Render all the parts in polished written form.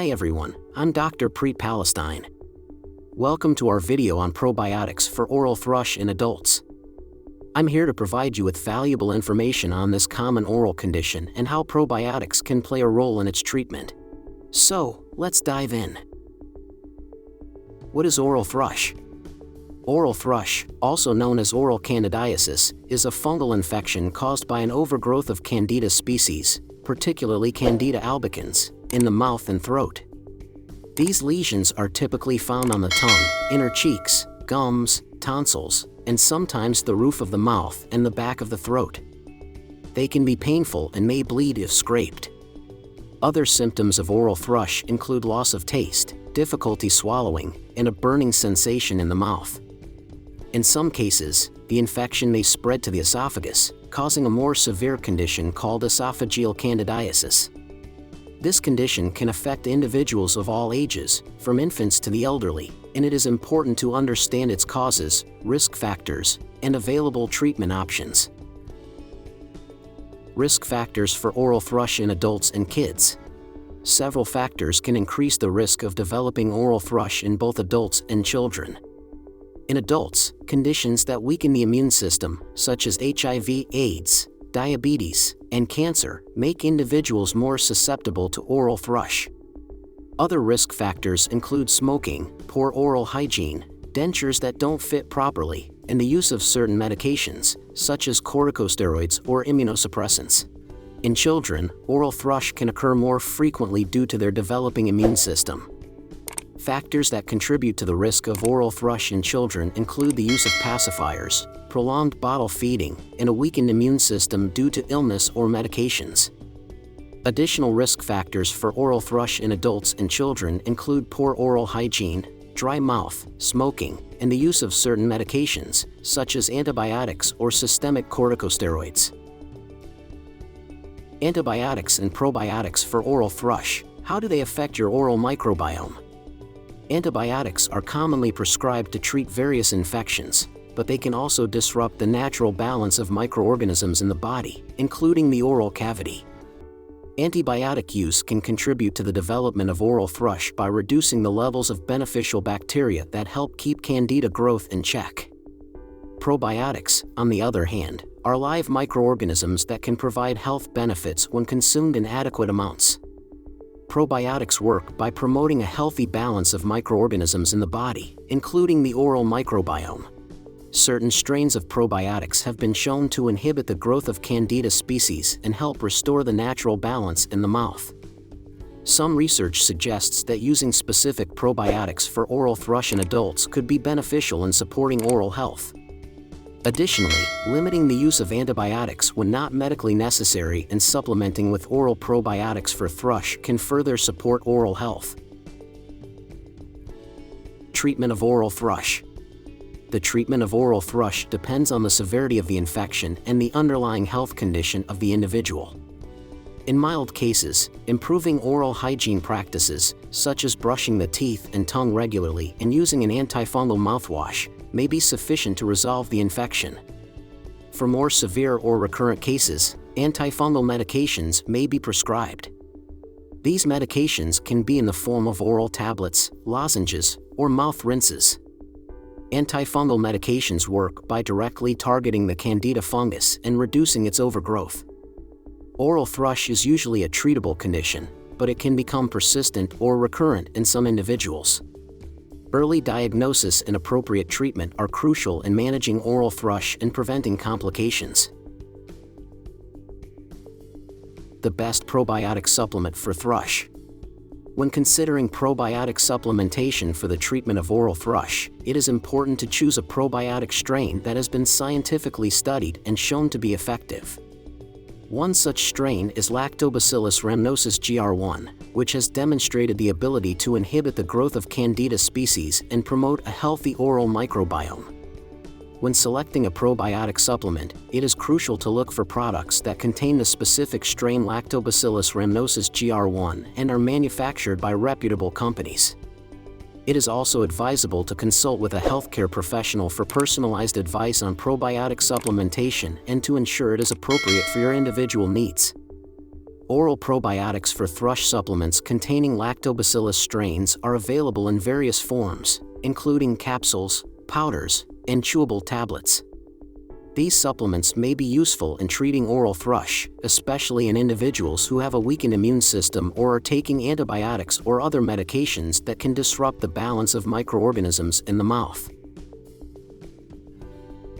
Hi everyone, I'm Dr. Preet Palestine. Welcome to our video on probiotics for oral thrush in adults. I'm here to provide you with valuable information on this common oral condition and how probiotics can play a role in its treatment. So, let's dive in. What is oral thrush? Oral thrush, also known as oral candidiasis, is a fungal infection caused by an overgrowth of Candida species, particularly Candida albicans, in the mouth and throat. These lesions are typically found on the tongue, inner cheeks, gums, tonsils, and sometimes the roof of the mouth and the back of the throat. They can be painful and may bleed if scraped. Other symptoms of oral thrush include loss of taste, difficulty swallowing, and a burning sensation in the mouth. In some cases, the infection may spread to the esophagus, causing a more severe condition called esophageal candidiasis. This condition can affect individuals of all ages, from infants to the elderly, and it is important to understand its causes, risk factors, and available treatment options. Risk factors for oral thrush in adults and kids. Several factors can increase the risk of developing oral thrush in both adults and children. In adults, conditions that weaken the immune system, such as HIV/AIDS, diabetes, and cancer, make individuals more susceptible to oral thrush. Other risk factors include smoking, poor oral hygiene, dentures that don't fit properly, and the use of certain medications, such as corticosteroids or immunosuppressants. In children, oral thrush can occur more frequently due to their developing immune system. Factors that contribute to the risk of oral thrush in children include the use of pacifiers, prolonged bottle feeding, and a weakened immune system due to illness or medications. Additional risk factors for oral thrush in adults and children include poor oral hygiene, dry mouth, smoking, and the use of certain medications, such as antibiotics or systemic corticosteroids. Antibiotics and probiotics for oral thrush. How do they affect your oral microbiome? Antibiotics are commonly prescribed to treat various infections, but they can also disrupt the natural balance of microorganisms in the body, including the oral cavity. Antibiotic use can contribute to the development of oral thrush by reducing the levels of beneficial bacteria that help keep Candida growth in check. Probiotics, on the other hand, are live microorganisms that can provide health benefits when consumed in adequate amounts. Probiotics work by promoting a healthy balance of microorganisms in the body, including the oral microbiome. Certain strains of probiotics have been shown to inhibit the growth of Candida species and help restore the natural balance in the mouth. Some research suggests that using specific probiotics for oral thrush in adults could be beneficial in supporting oral health. Additionally, limiting the use of antibiotics when not medically necessary and supplementing with oral probiotics for thrush can further support oral health. Treatment of oral thrush. The treatment of oral thrush depends on the severity of the infection and the underlying health condition of the individual. In mild cases, improving oral hygiene practices, such as brushing the teeth and tongue regularly and using an antifungal mouthwash, may be sufficient to resolve the infection. For more severe or recurrent cases, antifungal medications may be prescribed. These medications can be in the form of oral tablets, lozenges, or mouth rinses. Antifungal medications work by directly targeting the Candida fungus and reducing its overgrowth. Oral thrush is usually a treatable condition, but it can become persistent or recurrent in some individuals. Early diagnosis and appropriate treatment are crucial in managing oral thrush and preventing complications. The best probiotic supplement for thrush. When considering probiotic supplementation for the treatment of oral thrush, it is important to choose a probiotic strain that has been scientifically studied and shown to be effective. One such strain is Lactobacillus rhamnosus GR1, which has demonstrated the ability to inhibit the growth of Candida species and promote a healthy oral microbiome. When selecting a probiotic supplement, it is crucial to look for products that contain the specific strain Lactobacillus rhamnosus GR1 and are manufactured by reputable companies. It is also advisable to consult with a healthcare professional for personalized advice on probiotic supplementation and to ensure it is appropriate for your individual needs. Oral probiotics for thrush supplements containing lactobacillus strains are available in various forms, including capsules, powders, and chewable tablets. These supplements may be useful in treating oral thrush, especially in individuals who have a weakened immune system or are taking antibiotics or other medications that can disrupt the balance of microorganisms in the mouth.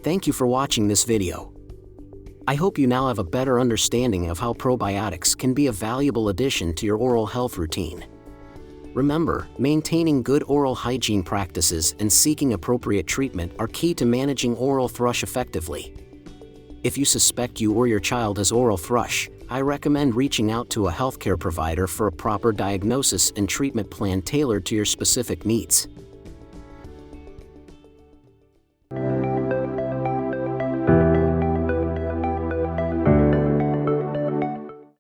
Thank you for watching this video. I hope you now have a better understanding of how probiotics can be a valuable addition to your oral health routine. Remember, maintaining good oral hygiene practices and seeking appropriate treatment are key to managing oral thrush effectively. If you suspect you or your child has oral thrush, I recommend reaching out to a healthcare provider for a proper diagnosis and treatment plan tailored to your specific needs.